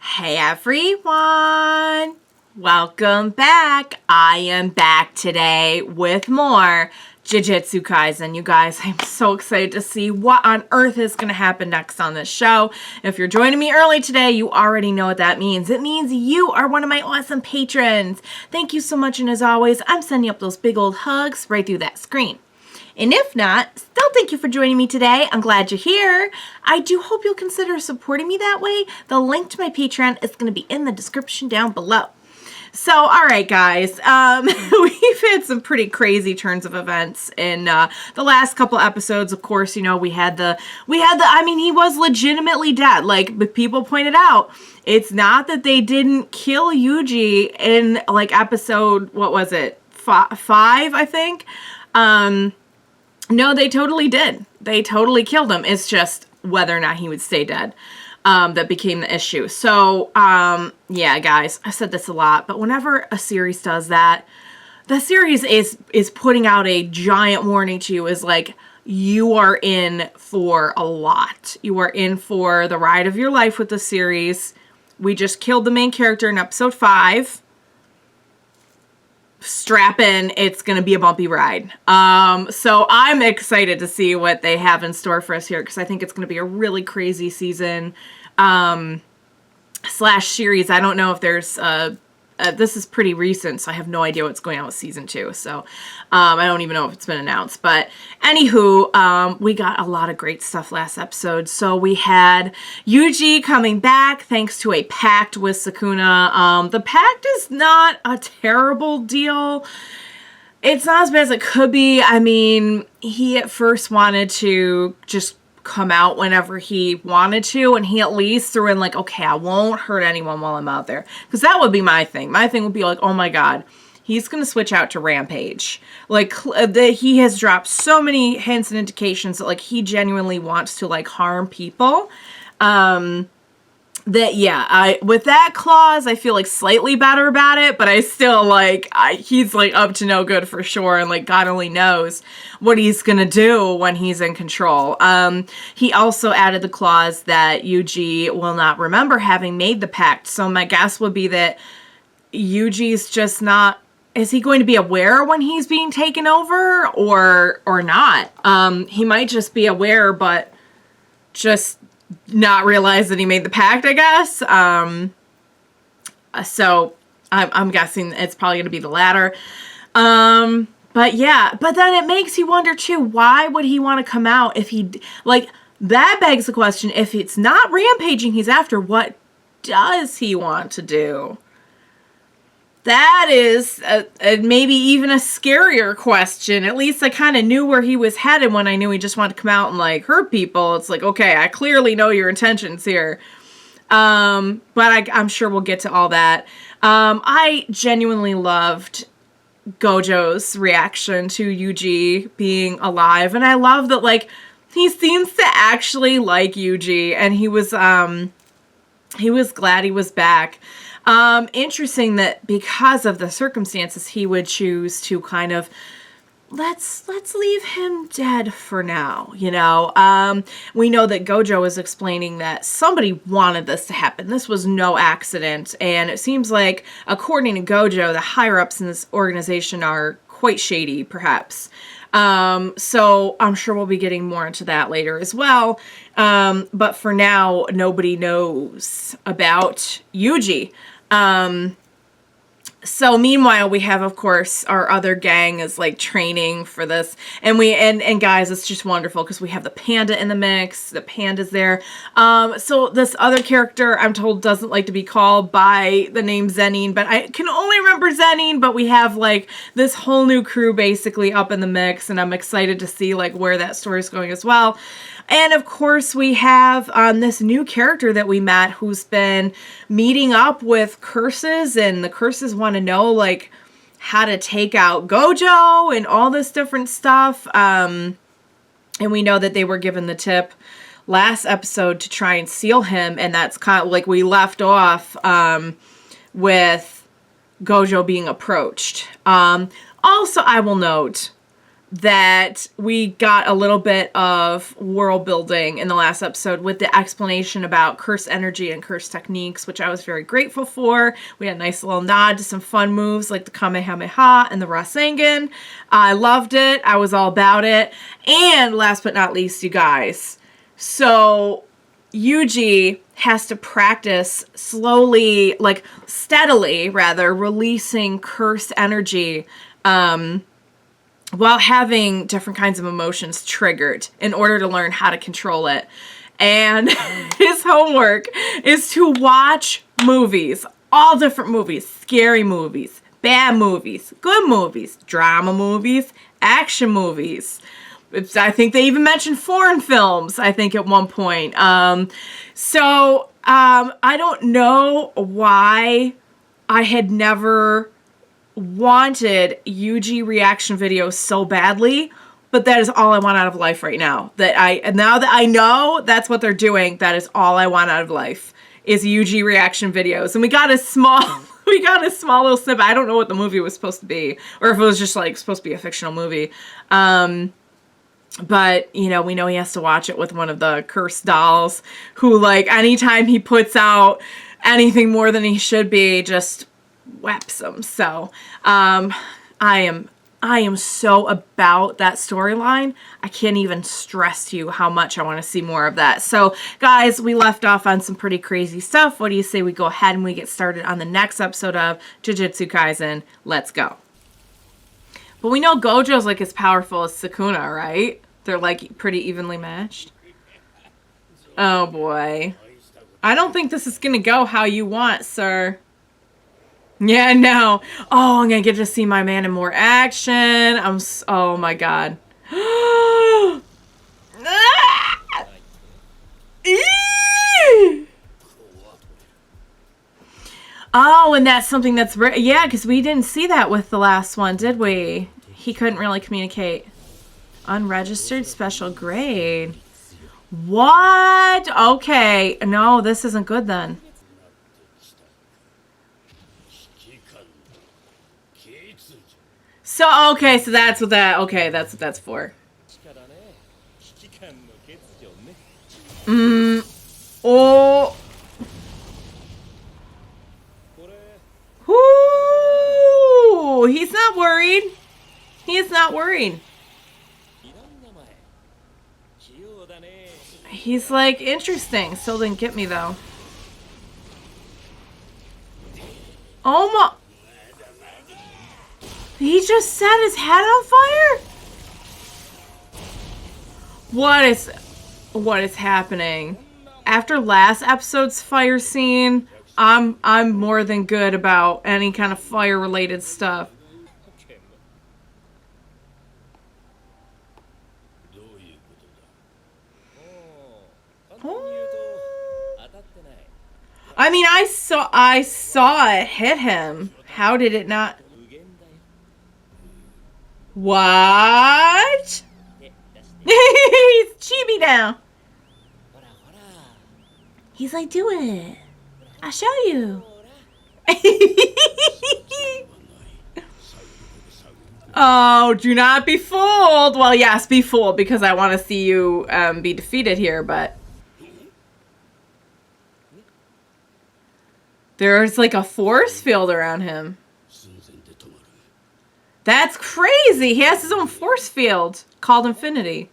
Hey everyone! Welcome back! I am back today with more Jujutsu Kaisen. You guys, I'm so excited to see what on earth is going to happen next on this show. If you're joining me early today, you already know what that means. It means you are one of my awesome patrons. Thank you so much, and as always, I'm sending up those big old hugs right through that screen. And if not, still thank you for joining me today. I'm glad you're here. I do hope you'll consider supporting me that way. The link to my Patreon is going to be in the description down below. So, all right, guys, we've had some pretty crazy turns of events in the last couple episodes. Of course, you know, we had the, I mean, he was legitimately dead. Like, people pointed out, it's not that they didn't kill Yuji in, like, episode, what was it, 5, I think? No, they totally did. They totally killed him. It's just whether or not he would stay dead that became the issue. So, yeah, guys, I said this a lot, but whenever a series does that, the series is putting out a giant warning to you, is like, you are in for a lot. You are in for the ride of your life with the series. We just killed the main character in episode 5. Strap in, it's gonna be a bumpy ride. So I'm excited to see what they have in store for us here, because I think it's gonna be a really crazy season slash series. I don't know if there's this is pretty recent, so I have no idea what's going on with season 2. So I don't even know if it's been announced. But anywho, we got a lot of great stuff last episode. So we had Yuji coming back thanks to a pact with Sukuna. The pact is not a terrible deal. It's not as bad as it could be. I mean, he at first wanted to just come out whenever he wanted to, and he at least threw in like, okay, I won't hurt anyone while I'm out there, because that would be my thing. My thing would be like, oh my god, he's gonna switch out to Rampage. Like, he has dropped so many hints and indications that like he genuinely wants to like harm people. That, yeah, with that clause, I feel like slightly better about it, but I still like, he's like up to no good for sure, and like God only knows what he's gonna do when he's in control. He also added the clause that Yuji will not remember having made the pact, so my guess would be that Yuji's just not, is he going to be aware when he's being taken over, or not? He might just be aware, but just not realize that he made the pact, I guess. So I'm guessing it's probably going to be the latter. But yeah, but then it makes you wonder too, why would he want to come out if he, like, that begs the question, if it's not rampaging he's after, what does he want to do? That is maybe even a scarier question. At least I kind of knew where he was headed when I knew he just wanted to come out and like hurt people. It's like, okay, I clearly know your intentions here. But I'm sure we'll get to all that. I genuinely loved Gojo's reaction to Yuji being alive. And I love that, like, he seems to actually like Yuji, and he was glad he was back. Interesting that because of the circumstances, he would choose to kind of, let's leave him dead for now, you know. We know that Gojo is explaining that somebody wanted this to happen. This was no accident, and it seems like, according to Gojo, the higher-ups in this organization are quite shady, perhaps. So I'm sure we'll be getting more into that later as well. But for now, nobody knows about Yuji. So meanwhile, we have, of course, our other gang is like training for this, and and guys, it's just wonderful because we have the panda in the mix. The panda's there. So this other character, I'm told, doesn't like to be called by the name Zenin, but I can only remember Zenin. But we have like this whole new crew basically up in the mix, and I'm excited to see like where that story is going as well. And of course, we have this new character that we met who's been meeting up with curses, and the curses want to know like how to take out Gojo and all this different stuff. And we know that they were given the tip last episode to try and seal him, and that's kind of like we left off with Gojo being approached. Also, I will note, that we got a little bit of world building in the last episode with the explanation about curse energy and curse techniques, which I was very grateful for. We had a nice little nod to some fun moves like the Kamehameha and the Rasengan. I loved it. I was all about it. And last but not least, you guys. So Yuji has to practice slowly, like steadily rather, releasing cursed energy while having different kinds of emotions triggered in order to learn how to control it. And his homework is to watch movies, all different movies, scary movies, bad movies, good movies, drama movies, action movies. I think they even mentioned foreign films, I think, at one point. I don't know why I had never wanted Yuji reaction videos so badly, but that is all I want out of life right now. Now that I know that's what they're doing, that is all I want out of life is Yuji reaction videos. And we got a small little snippet. I don't know what the movie was supposed to be, or if it was just like supposed to be a fictional movie. But, you know, we know he has to watch it with one of the cursed dolls who, like, anytime he puts out anything more than he should be, just whaps him. So, I am so about that storyline. I can't even stress to you how much I want to see more of that. So, guys, we left off on some pretty crazy stuff. What do you say we go ahead and we get started on the next episode of Jujutsu Kaisen? Let's go. But we know Gojo's like as powerful as Sukuna, right? They're like pretty evenly matched. Oh boy. I don't think this is gonna go how you want, sir. Yeah, no. Oh, I'm gonna get to see my man in more action. Oh my god. Oh, and that's something that's... Yeah, because we didn't see that with the last one, did we? He couldn't really communicate. Unregistered special grade. What? Okay. No, this isn't good then. So, okay, so that's what that... Okay, that's what that's for. Oh... Ooh, he's not worried. He is not worried. He's like, interesting. Still didn't get me, though. Oh my... He just set his head on fire? What is happening? After last episode's fire scene... I'm more than good about any kind of fire-related stuff. Oh. I mean, I saw it hit him. How did it not? What? He's chibi now. He's like, do it. I'll show you. Oh, do not be fooled. Well, yes, be fooled because I want to see you be defeated here, but... There's like a force field around him. That's crazy. He has his own force field called Infinity.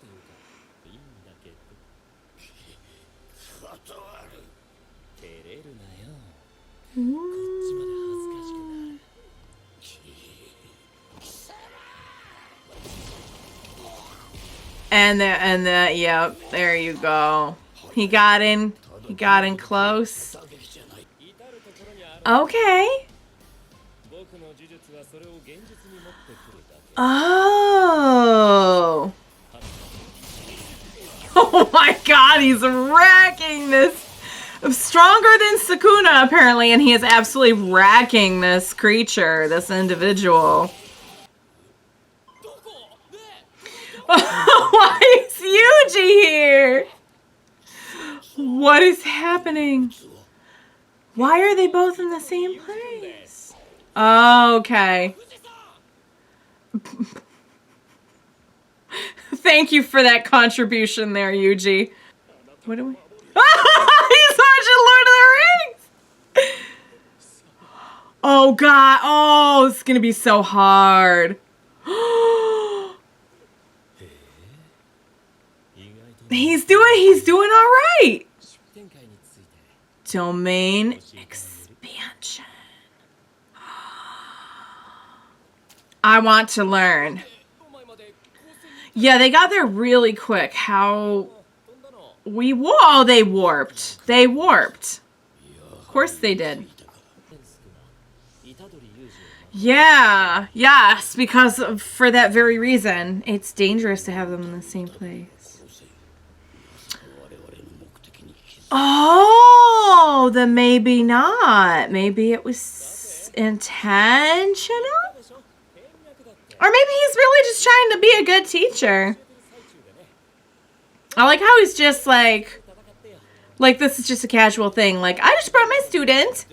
Yeah, there you go. He got in close. Okay. Oh. Oh my god, he's wrecking this. Stronger than Sukuna, apparently, and he is absolutely wrecking this creature, this individual. Why is Yuji here? What is happening? Why are they both in the same place? Okay. Thank you for that contribution there, Yuji. What do we... He's watching Lord of the Rings! Oh, God. Oh, it's gonna be so hard. He's doing all right. Domain expansion. I want to learn. Yeah, they got there really quick. How whoa, they warped. They warped. Of course they did. Yeah, yes, because for that very reason, it's dangerous to have them in the same place. Oh, then maybe not. Maybe it was intentional? Or maybe he's really just trying to be a good teacher. I like how he's just like this is just a casual thing. Like, I just brought my student.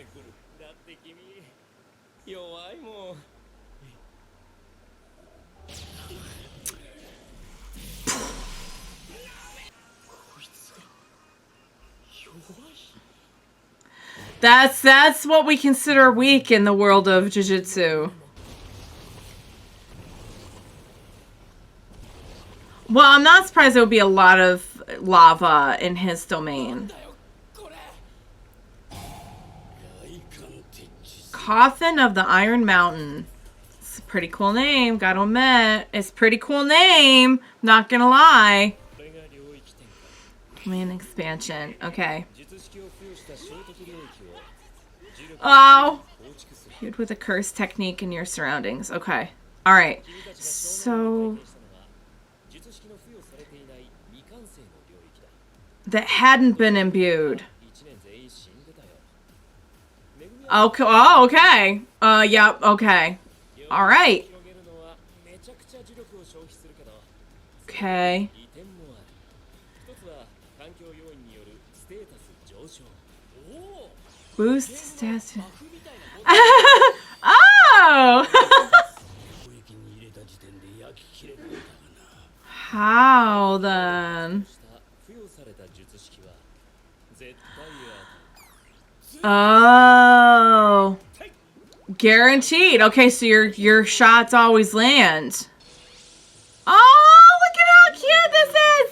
That's what we consider weak in the world of Jujutsu. Well, I'm not surprised there would be a lot of lava in his domain. Coffin of the Iron Mountain. It's a pretty cool name, gotta admit. It's a pretty cool name, not gonna lie. Domain expansion, okay. Oh! Viewed with a curse technique in your surroundings. Okay. Alright. So... that hadn't been imbued. Okay. Oh, okay. Yeah, okay. Alright. Okay. Boost stats. Oh! How then? Oh. Guaranteed. Okay, so your shots always land. Oh, look at how cute this is.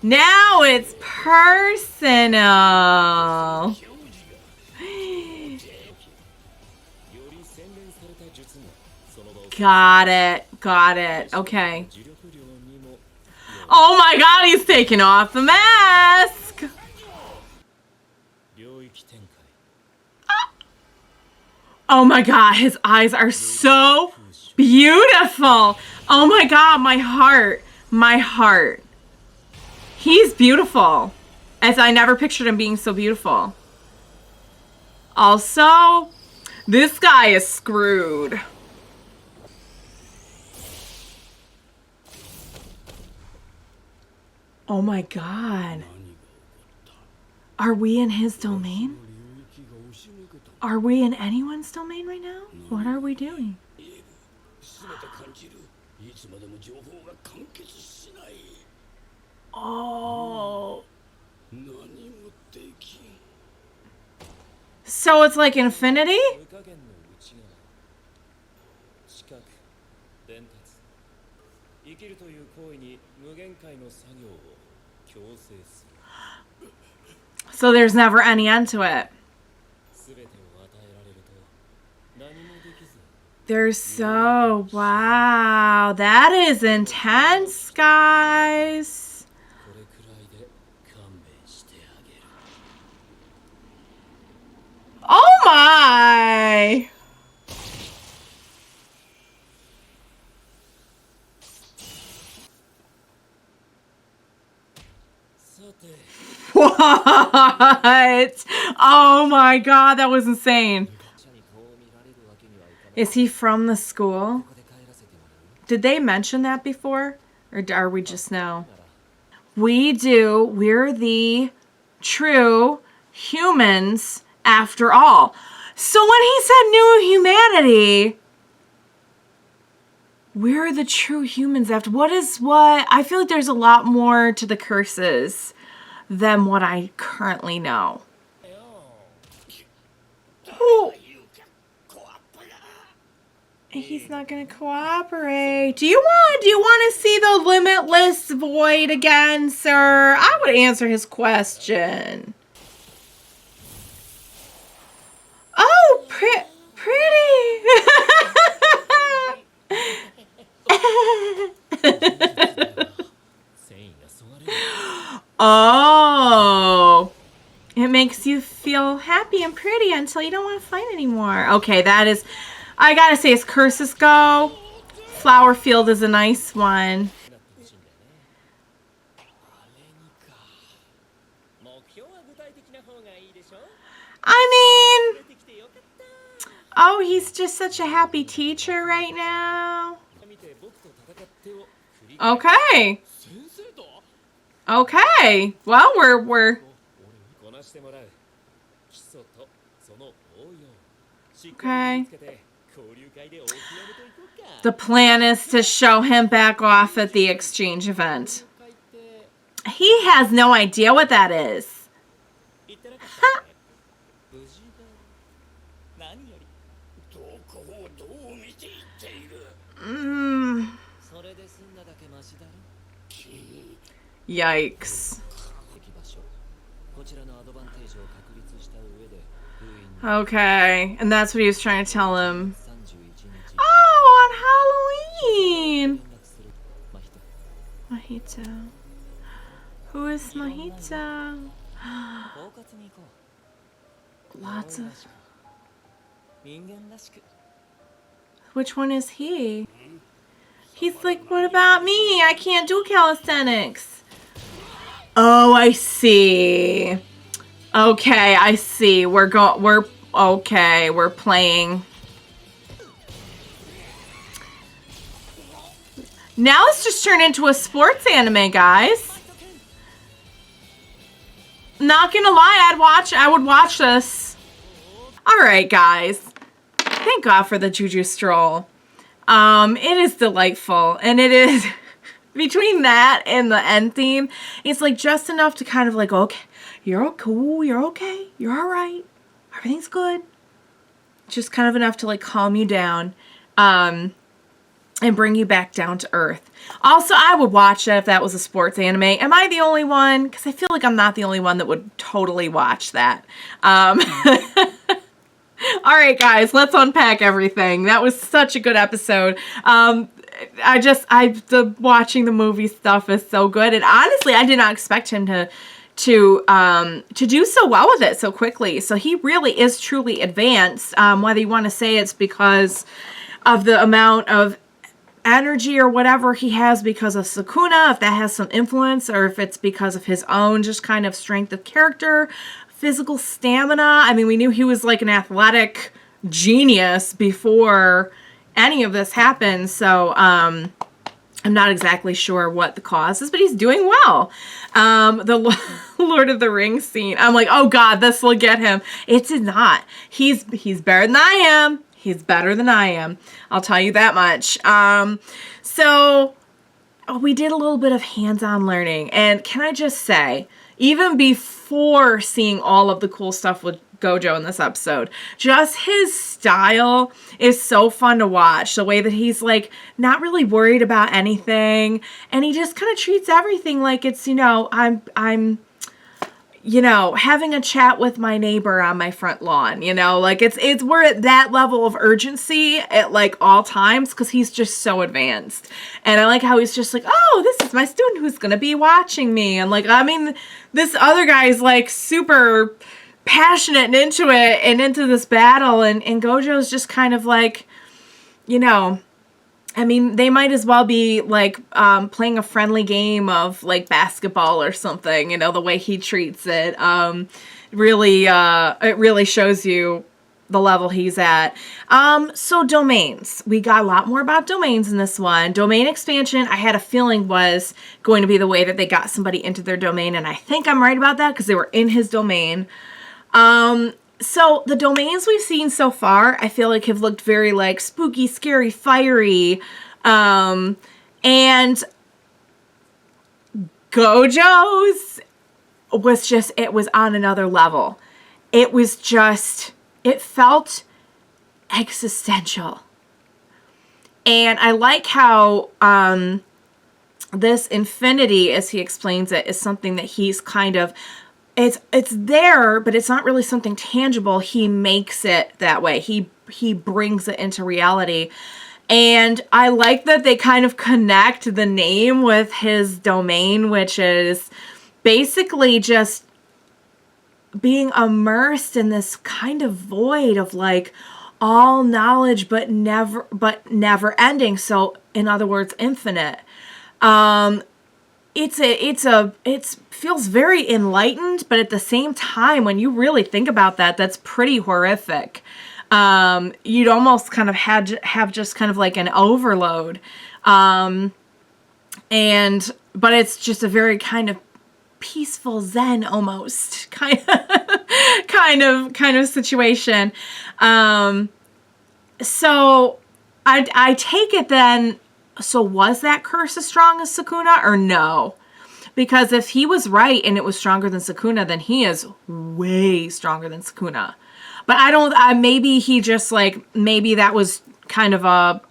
Now it's personal. Got it. Got it. Okay. Oh my god, he's taking off the mask! Oh my god, his eyes are so beautiful! Oh my god, my heart. My heart. He's beautiful. As I never pictured him being so beautiful. Also, this guy is screwed. Oh my god. Are we in his domain? Are we in anyone's domain right now? What are we doing? Oh. So it's like infinity? So there's never any end to it. There's so... Wow. That is intense, guys. Oh my! What? Oh my god, that was insane. Is he from the school? Did they mention that before? Or are we just now? We do. We're the true humans after all. So when he said new humanity, where are the true humans after? What? I feel like there's a lot more to the curses than what I currently know. Oh. He's not gonna cooperate. Do you want to see the limitless void again, sir? I would answer his question. Oh, pretty. Oh, it makes you feel happy and pretty until you don't want to fight anymore. Okay, that is, I gotta say, as curses go, Flower Field is a nice one. I mean, oh, he's just such a happy teacher right now. Okay. Okay. Well, we're okay. The plan is to show him back off at the exchange event. He has no idea what that is. Yikes. Okay, and that's what he was trying to tell him. Oh, on Halloween! Mahito. Who is Mahito? Lots of... Which one is he? He's like, what about me? I can't do calisthenics. Oh, I see. Okay, I see. We're playing. Now it's just turned into a sports anime, guys. Not gonna lie, I would watch this. Alright, guys. Thank God for the Juju stroll. It is delightful, and it is between that and the end theme, it's like just enough to kind of like, okay, you're cool, you're okay, you're all right, everything's good. Just kind of enough to like calm you down, and bring you back down to earth. Also, I would watch it if that was a sports anime. Am I the only one? Because I feel like I'm not the only one that would totally watch that. All right, guys, let's unpack everything. That was such a good episode. The watching the movie stuff is so good, and honestly, I did not expect him to do so well with it so quickly. So he really is truly advanced. Whether you want to say it's because of the amount of energy or whatever he has because of Sukuna, if that has some influence, or if it's because of his own just kind of strength of character, physical stamina. I mean, we knew he was like an athletic genius before any of this happened, so I'm not exactly sure what the cause is, but he's doing well. The Lord of the Rings scene, I'm like, oh God, this will get him. It did not. He's better than I am. He's better than I am. I'll tell you that much. So we did a little bit of hands-on learning, and can I just say, even before seeing all of the cool stuff with Gojo in this episode, just his style is so fun to watch. The way that he's like not really worried about anything, and he just kind of treats everything like it's, I'm having a chat with my neighbor on my front lawn, like we're at that level of urgency at like all times because he's just so advanced. And I like how he's just like, oh, this is my student who's going to be watching me. And like, I mean, this other guy is like super passionate and into it and into this battle. And Gojo's just kind of like, I mean, they might as well be like playing a friendly game of like basketball or something, the way he treats it. It really shows you the level he's at. So domains. We got a lot more about domains in this one. Domain expansion, I had a feeling was going to be the way that they got somebody into their domain, and I think I'm right about that because they were in his domain. So the domains we've seen so far, I feel like have looked very like spooky, scary, fiery. And Gojo's was just, it was on another level. It was just, it felt existential. And I like how this infinity, as he explains it, is something that he's kind of, it's there, but it's not really something tangible. He makes it that way. He brings it into reality. And I like that they kind of connect the name with his domain, which is basically just being immersed in this kind of void of like all knowledge, but never ending. So in other words, infinite. It feels very enlightened, but at the same time, when you really think about that, that's pretty horrific. You'd almost kind of have just kind of like an overload. But it's just a very kind of peaceful Zen almost kind of situation. So I take it then, so was that curse as strong as Sukuna or no? Because if he was right and it was stronger than Sukuna, then he is way stronger than Sukuna. But maybe he just like, maybe that was kind of a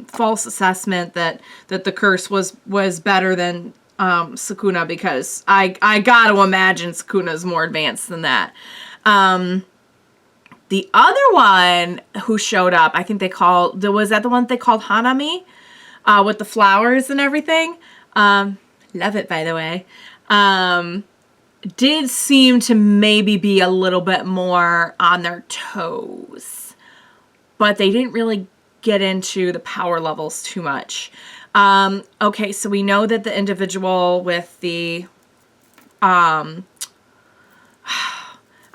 false assessment that the curse was better than Sukuna, because I gotta imagine Sukuna's more advanced than that. The other one who showed up, I think was that the one they called Hanami? With the flowers and everything. Love it, by the way. Did seem to maybe be a little bit more on their toes. But they didn't really get into the power levels too much. Okay, so we know that the individual with the... I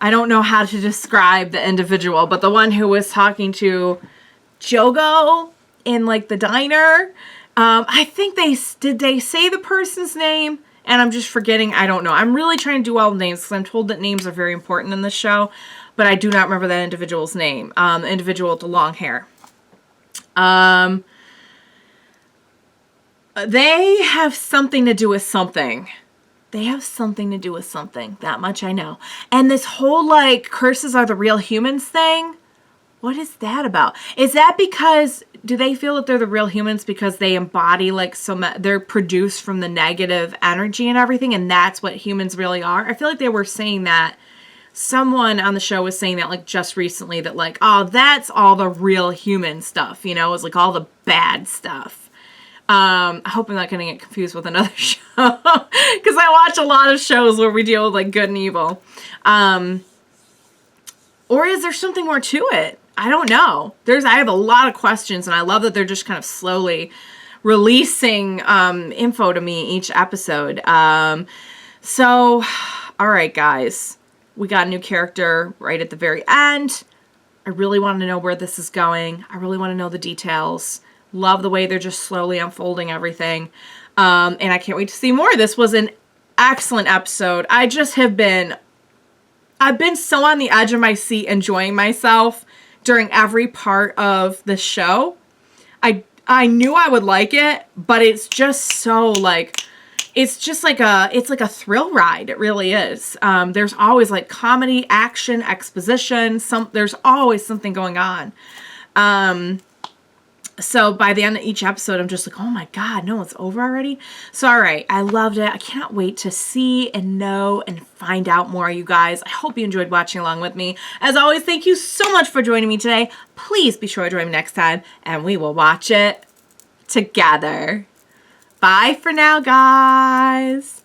don't know how to describe the individual, but the one who was talking to Jogo in like the diner. I think did they say the person's name? And I'm just forgetting. I don't know. I'm really trying to do all the names because I'm told that names are very important in this show, but I do not remember that individual's name. The individual with the long hair. They have something to do with something. They have something to do with something. That much I know. And this whole like curses are the real humans thing. What is that about? Is that because, do they feel that they're the real humans because they embody like they're produced from the negative energy and everything, and that's what humans really are? I feel like they were saying that, someone on the show was saying that like just recently, that like, oh, that's all the real human stuff, you know, it was like all the bad stuff. I hope I'm not going to get confused with another show, because I watch a lot of shows where we deal with like good and evil. Or is there something more to it? I don't know. I have a lot of questions, and I love that they're just kind of slowly releasing info to me each episode. So, all right, guys. We got a new character right at the very end. I really want to know where this is going. I really want to know the details. Love the way they're just slowly unfolding everything. And I can't wait to see more. This was an excellent episode. I've been so on the edge of my seat enjoying myself during every part of the show. I knew I would like it, but it's just so like, it's like a thrill ride. It really is. There's always like comedy, action, exposition. There's always something going on. So by the end of each episode, I'm just like, oh my God, no, it's over already. So, all right, I loved it. I cannot wait to see and know and find out more, you guys. I hope you enjoyed watching along with me. As always, thank you so much for joining me today. Please be sure to join me next time, and we will watch it together. Bye for now, guys.